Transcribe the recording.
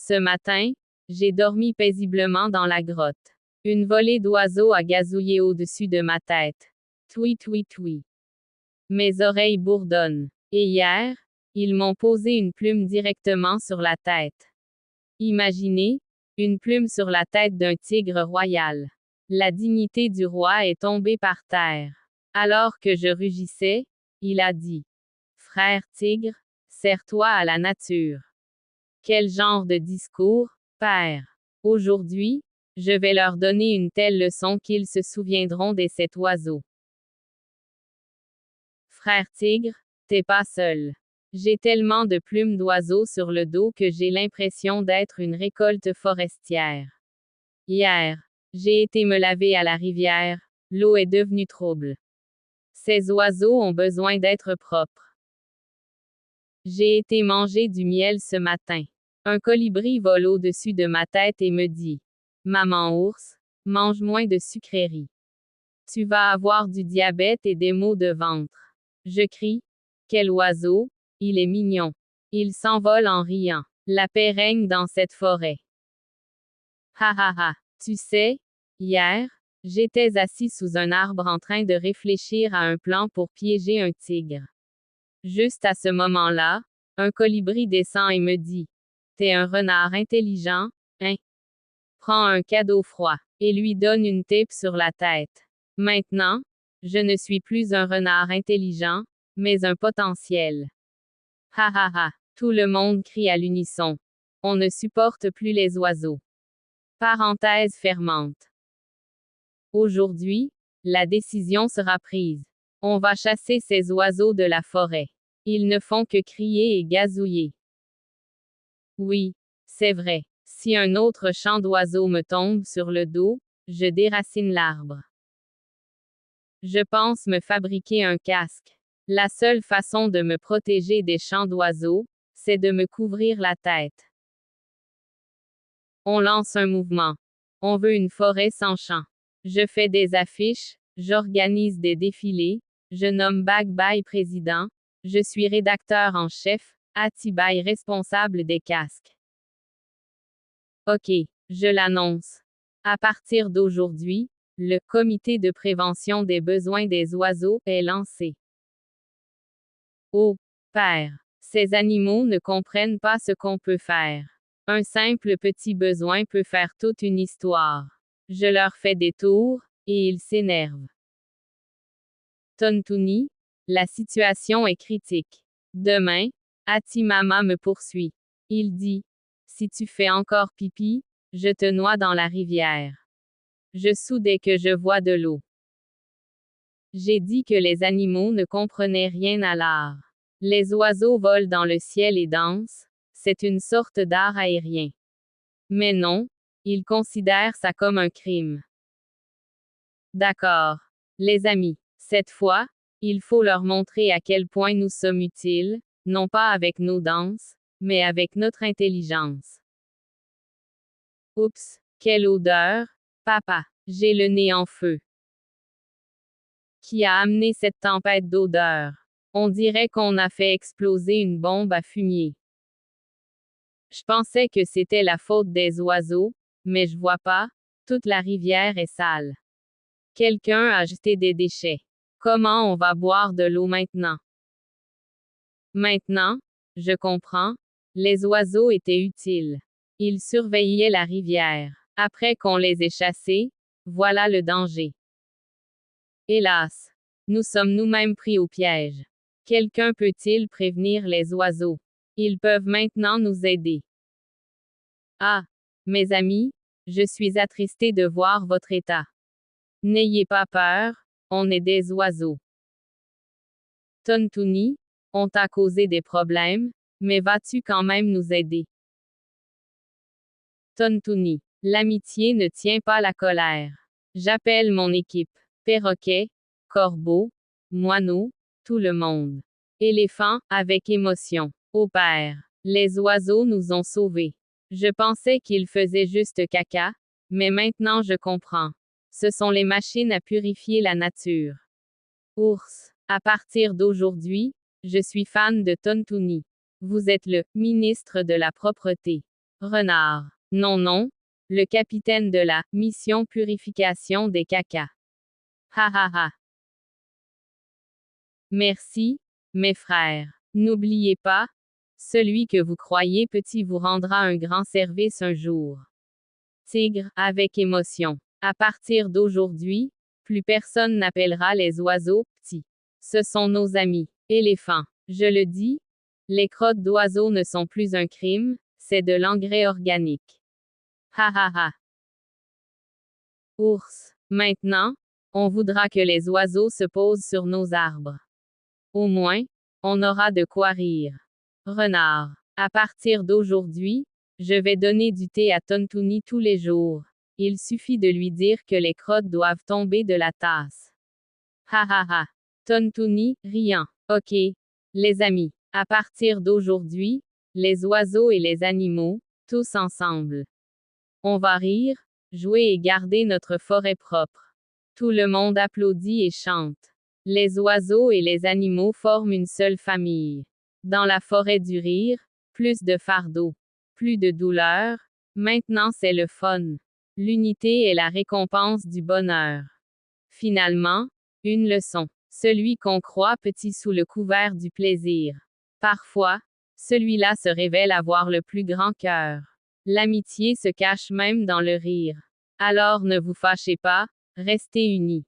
Ce matin, j'ai dormi paisiblement dans la grotte. Une volée d'oiseaux a gazouillé au-dessus de ma tête. Tui tui tui. Mes oreilles bourdonnent. Et hier, ils m'ont posé une plume directement sur la tête. Imaginez, une plume sur la tête d'un tigre royal. La dignité du roi est tombée par terre. Alors que je rugissais, il a dit: Frère tigre, sers-toi à la nature. Quel genre de discours, père? Aujourd'hui, je vais leur donner une telle leçon qu'ils se souviendront de cet oiseau. Frère tigre, t'es pas seul. J'ai tellement de plumes d'oiseaux sur le dos que j'ai l'impression d'être une récolte forestière. Hier, j'ai été me laver à la rivière, l'eau est devenue trouble. Ces oiseaux ont besoin d'être propres. J'ai été manger du miel ce matin. Un colibri vole au-dessus de ma tête et me dit: Maman ours, mange moins de sucreries. Tu vas avoir du diabète et des maux de ventre. Je crie: Quel oiseau, il est mignon. Il s'envole en riant. La paix règne dans cette forêt. Ha ha ha. Tu sais, hier, j'étais assis sous un arbre en train de réfléchir à un plan pour piéger un tigre. Juste à ce moment-là, un colibri descend et me dit: T'es un renard intelligent, hein? Prends un cadeau froid, et lui donne une tape sur la tête. Maintenant, je ne suis plus un renard intelligent, mais un potentiel. Ha ha ha. Tout le monde crie à l'unisson. On ne supporte plus les oiseaux. Parenthèse fermante. Aujourd'hui, la décision sera prise. On va chasser ces oiseaux de la forêt. Ils ne font que crier et gazouiller. Oui, c'est vrai. Si un autre chant d'oiseau me tombe sur le dos, je déracine l'arbre. Je pense me fabriquer un casque. La seule façon de me protéger des chants d'oiseaux, c'est de me couvrir la tête. On lance un mouvement. On veut une forêt sans chant. Je fais des affiches, j'organise des défilés, je nomme Bagbai président, je suis rédacteur en chef, Atibaï responsable des casques. Ok, je l'annonce. À partir d'aujourd'hui, le comité de prévention des besoins des oiseaux est lancé. Oh, père, ces animaux ne comprennent pas ce qu'on peut faire. Un simple petit besoin peut faire toute une histoire. Je leur fais des tours, et ils s'énervent. Tontuni, la situation est critique. Demain, Atimama me poursuit. Il dit: Si tu fais encore pipi, je te noie dans la rivière. Je sous dès que je vois de l'eau. J'ai dit que les animaux ne comprenaient rien à l'art. Les oiseaux volent dans le ciel et dansent, c'est une sorte d'art aérien. Mais non, ils considèrent ça comme un crime. D'accord. Les amis, cette fois, il faut leur montrer à quel point nous sommes utiles, non pas avec nos danses, mais avec notre intelligence. Oups, quelle odeur, papa, j'ai le nez en feu. Qui a amené cette tempête d'odeur? On dirait qu'on a fait exploser une bombe à fumier. Je pensais que c'était la faute des oiseaux, mais je vois pas, toute la rivière est sale. Quelqu'un a jeté des déchets. Comment on va boire de l'eau maintenant? Maintenant, je comprends, les oiseaux étaient utiles. Ils surveillaient la rivière. Après qu'on les ait chassés, voilà le danger. Hélas, nous sommes nous-mêmes pris au piège. Quelqu'un peut-il prévenir les oiseaux? Ils peuvent maintenant nous aider. Ah, mes amis, je suis attristé de voir votre état. N'ayez pas peur, on est des oiseaux. Tontuni, on t'a causé des problèmes, mais vas-tu quand même nous aider? Tontuni, l'amitié ne tient pas la colère. J'appelle mon équipe. Perroquet, corbeau, moineau, tout le monde. Éléphant, avec émotion. Ô père, les oiseaux nous ont sauvés. Je pensais qu'ils faisaient juste caca, mais maintenant je comprends. Ce sont les machines à purifier la nature. Ours, à partir d'aujourd'hui, je suis fan de Tontuni. Vous êtes le ministre de la propreté. Renard. Non, non. Le capitaine de la mission purification des cacas. Ha ha ha. Merci, mes frères. N'oubliez pas, celui que vous croyez petit vous rendra un grand service un jour. Tigre, avec émotion. À partir d'aujourd'hui, plus personne n'appellera les oiseaux petits. Ce sont nos amis. Éléphants. Je le dis, les crottes d'oiseaux ne sont plus un crime, c'est de l'engrais organique. Ha ha ha. Ours. Maintenant, on voudra que les oiseaux se posent sur nos arbres. Au moins, on aura de quoi rire. Renard. À partir d'aujourd'hui, je vais donner du thé à Tontuni tous les jours. Il suffit de lui dire que les crottes doivent tomber de la tasse. Ha ha ha. Tontuni, riant. Ok. Les amis. À partir d'aujourd'hui, les oiseaux et les animaux, tous ensemble. On va rire, jouer et garder notre forêt propre. Tout le monde applaudit et chante. Les oiseaux et les animaux forment une seule famille. Dans la forêt du rire, plus de fardeau, plus de douleur, maintenant c'est le fun. L'unité est la récompense du bonheur. Finalement, une leçon. Celui qu'on croit petit sous le couvert du plaisir. Parfois, celui-là se révèle avoir le plus grand cœur. L'amitié se cache même dans le rire. Alors ne vous fâchez pas, restez unis.